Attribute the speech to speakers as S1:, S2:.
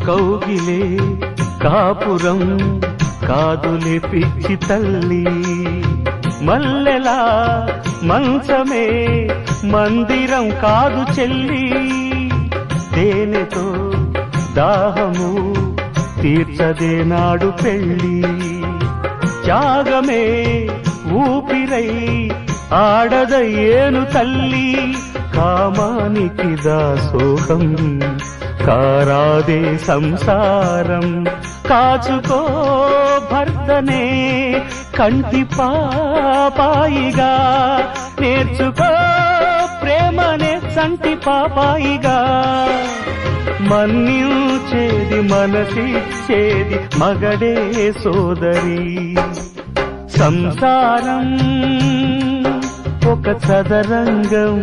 S1: కౌగిలే కాపురం కాదులే పిచ్చి తల్లి, మల్లెలా మంచమే మందిరం కాదు చెల్లి, తేనెతో దాహము తీర్చదే నాడు పెళ్ళి, త్యాగమే ఊపిరై ఆడదయ్యేను తల్లి, కామానికి దాసోహం కారాదే సంసారం, కాచుకో భర్తనే కంటి పాపాయిగా, నేర్చుకో ప్రేమనే సంటి పాపాయిగా, మన్నించేది మనసిచ్చేది మగడే సోదరి, సంసారం ఒక చదరంగం